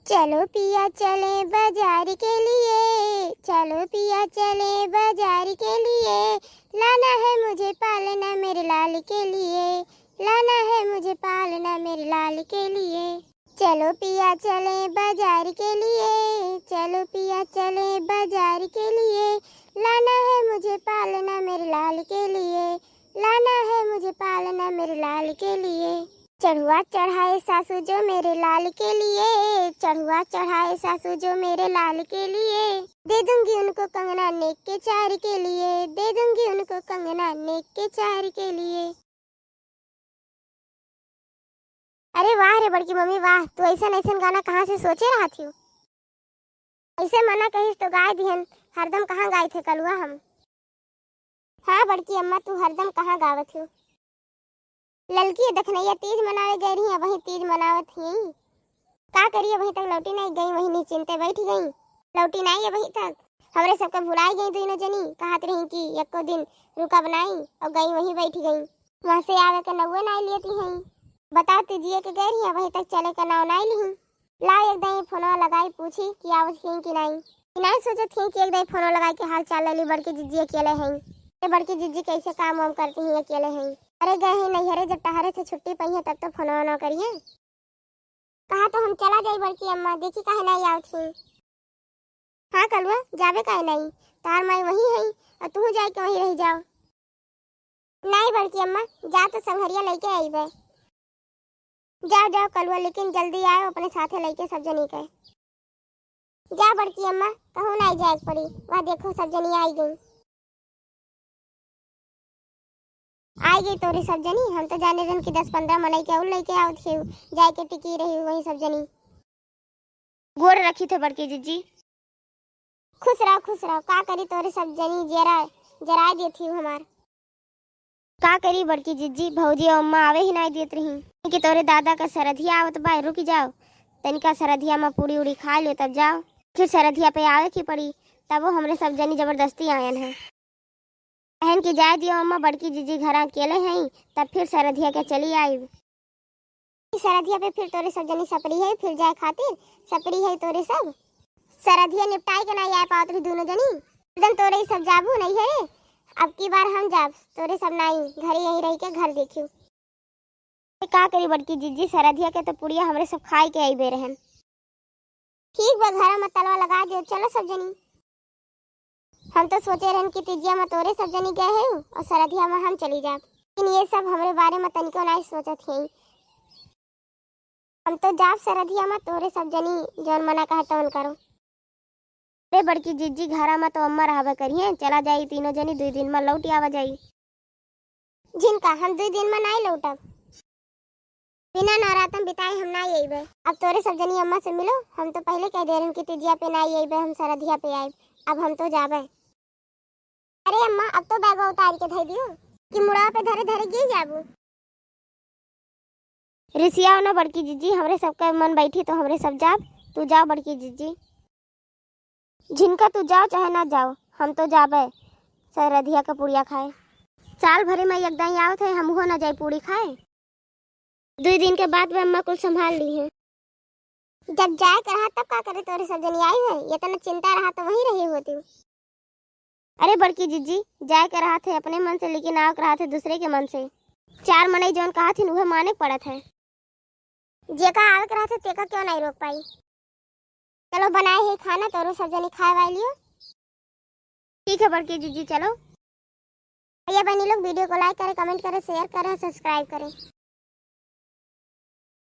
चलो पिया चले बाजार के लिए, चलो पिया चले बाजार के लिए, लाना है मुझे पालना मेरे लाल के लिए, लाना है मुझे पालना मेरे लाल के लिए। चलो पिया चले बाजार के लिए, चलो पिया चले बाजार के लिए, लाना है मुझे पालना मेरे लाल के लिए, लाना है मुझे पालना मेरे लाल के लिए। चढ़ुआ चढ़ाए सासू जो मेरे लाल के लिए, चढ़ुआ चढ़ाए सासू जो मेरे लाल के लिए, दे दूंगी उनको कंगना नेक के चार के लिए, दे दूंगी उनको कंगना नेक के चार के लिए। अरे वाह रे बड़की मम्मी वाह, तू ऐसा ऐसा गाना कहाँ से सोचे रहा थी? ऐसे मना कहिस तो गाय दिहन, हरदम कहाँ गाय थे कलुआ हम। हाँ बड़की अम्मा तू हरदम कहाँ गावत हो? ललकी दखनैया तीज मनावे गई रही, वही तीज मनावत ही। का करिए वही तक लौटी नहीं गई, वही निश्चिंते बैठ गई, लौटी नहीं है वही तक। हमरे सबके भुलाई गई दोनों जनी, कहत रही कि एको दिन रुका बनाई और गई वही बैठ गई। वहाँ से आवे के नौवे नहीं लेती हैं। बता तुझिए के गई रही वही तक चले का नाव नहीं ली। ला एक दिन फोनवा लगाई पूछी कि आवत ही कि नहीं सोचत ही कि एक दिन फोनवा लगाई के हाल चाल ली। बड़की जिज्जी अकेले हैं, बड़की जिज्जी कैसे काम वाम करती हैं अकेले हैं। अरे गए हैं नैहरे जब टहरे से छुट्टी पई है तब तो फोन ना करिए। कहा तो हम चला जाई बड़की अम्मा, देखी काहे नहीं आवत ही। हाँ कलुआ जावे काहे नहीं, तार माई वही है और तू जाए के वही रह जाओ। नहीं बड़की अम्मा जा तो संघरिया लेके आईबे। जाओ जाओ कलुआ लेकिन जल्दी आओ, अपने साथे लेके सब जनी के। जा बड़की अम्मा कहूँ नहीं जाए पड़ी, वहाँ देखो सब जनी आई गई। आई गई तोरी सब जनी, हम तो जाने जन की 10-15 मनई के और लेके आवत थे, जाए के टिकी रही वही सब जनी। गोड़ रखी थे बड़की जिज्जी। खुश रहो का करी तोरे सब जनी जरा देती हूँ हमार। का करी बड़की जिज्जी, भौजी और अम्मा आवे ही नहीं देत रही कि तोरे दादा का सरधिया आवत बा, रुक जाओ तनिका सरधिया में पूरी उड़ी खा लो तब जाओ। फिर सरधिया पे आवे की पड़ी, तब वो हमरे सब जनी जबरदस्ती आयन है। बहन की जाए दियो अम्मा, बड़की जीजी घर अकेले हैं, तब फिर सरधिया के चली आई। सरधिया पे फिर तोरे सब जनी सपड़ी है, फिर जाए खातिर सपड़ी है तोरे सब। सरधिया निपटाई के नहीं आ पावत रही दोनों जनी, एकदम तोरे सब जाबू नहीं है। अब की बार हम जाब, तोरे सब नहीं, घर यहीं रह के घर देखियो। का करी बड़की जीजी, सरधिया के तो पुड़िया हमरे सब खाई के आई बे रहन। ठीक बा घर में तलवा लगा दियो, चलो सब जनी। हम तो सोचे रहन कि तिजिया में तोरे सब जनी गए हैं और सरधिया में हम चली जाब, लेकिन ये सब हमरे बारे में तनिको नहीं सोचत हैं। हम तो जाब सरधिया में, तोरे सब जनी जौन मना कहे तौन करो। अरे बड़की जिज्जी घरा में तो अम्मा रहबे करिए, चला जाई तीनों जनी 2 दिन में लौटी आवा जाई। जिनका हम 2 दिन में नहीं लौटब, बिना नवरातन बिताए हम नहीं आईबे। अब तोरे सब जनी अम्मा से मिलो, हम तो पहले कह दे रहन कि तिजिया पे नहीं आईबे, हम सरधिया पे आईब। अब हम तो जाबे। अरे अम्मा अब तो बैग उतार के धर दियो कि मुड़ा पे धरे धरे गिर जाबू। रिसिया ना बड़की जिज्जी, हमरे सबका मन बैठी तो हमरे सब जाब, तू जाओ बड़की जिज्जी। जिनका तू जाओ चाहे ना जाओ, हम तो जाबे सरधिया का पुड़िया खाए। साल भरे में एक दाई आवत है, हम हो ना जाए पूड़ी खाए। 2 दिन के बाद में अम्मा कुल संभाल ली है। जब जाए कर रहा तब का करे तोरे सब जनी आई है, ये तो चिंता रहा तो वही रही होती। अरे बड़की जिज्जी जाए कर रहा थे अपने मन से, लेकिन आओ कर रहा थे दूसरे के मन से। 4 मनई जौन कहा थी वह माने पड़त है, जेका आवे कर रहा था तेका क्यों नहीं रोक पाई। चलो बनाए है खाना, तोरो सब जनी खाए वाली लियो। ठीक है बड़की जिज्जी चलो। भैया बहनी लोग वीडियो को लाइक करें, कमेंट करें, शेयर करें, सब्सक्राइब करें।